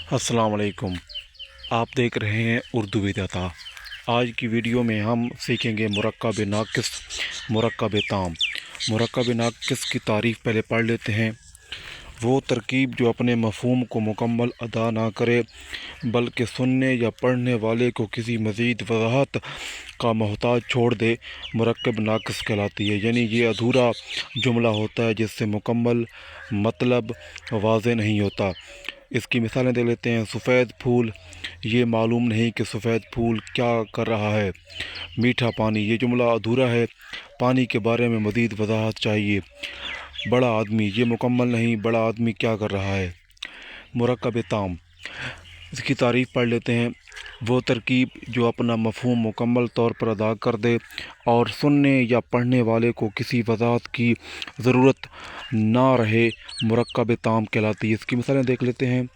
अस्सलाम वालेकुम। आप देख रहे हैं उर्दू विधाता। आज की वीडियो में हम सीखेंगे मुरक्कब नाक़िस, मुरक्कब ताम। मुरक्कब नाक़िस की तारीफ़ पहले पढ़ लेते हैं। वो तरकीब जो अपने मफ़हूम को मुकम्मल अदा ना करे बल्कि सुनने या पढ़ने वाले को किसी मज़ीद वज़ाहत का मोहताज छोड़ दे, मुरक्कब नाक़िस कहलाती है। यानी ये अधूरा जुमला होता है जिससे मुकम्मल मतलब वाज़ेह नहीं होता। इसकी मिसालें दे लेते हैं। सफ़ेद फूल, ये मालूम नहीं कि सफ़ेद फूल क्या कर रहा है। मीठा पानी, ये जुमला अधूरा है, पानी के बारे में मज़ीद वज़ाहत चाहिए। बड़ा आदमी, ये मुकम्मल नहीं, बड़ा आदमी क्या कर रहा है। मुरक्कब ताम, इसकी तारीफ़ पढ़ लेते हैं। वो तरकीब जो अपना मफ़हूम मुकम्मल तौर पर अदा कर दे और सुनने या पढ़ने वाले को किसी वज़ाहत की ज़रूरत ना रहे, मुरक्कब ताम कहलाती है। इसकी मिसालें देख लेते हैं।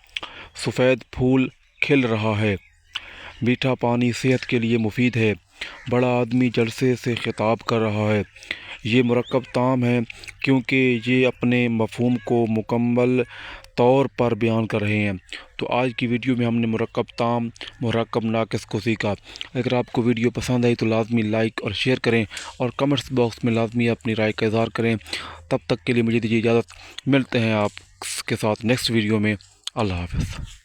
सफ़ेद फूल खिल रहा है, मीठा पानी सेहत के लिए मुफीद है, बड़ा आदमी जलसे से खिताब कर रहा है। ये मुरक्कब ताम है क्योंकि ये अपने मफ़हूम को मुकम्मल तौर पर बयान कर रहे हैं। तो आज की वीडियो में हमने मुरक्कब ताम, मुरक्कब नाक़िस को सीखा। अगर आपको वीडियो पसंद आई तो लाजमी लाइक और शेयर करें और कमेंट्स बॉक्स में लाजमी अपनी राय का इज़हार करें। तब तक के लिए मुझे दीजिए इजाज़त। मिलते हैं आपके साथ नेक्स्ट वीडियो में। अल्लाह हाफ़िज़।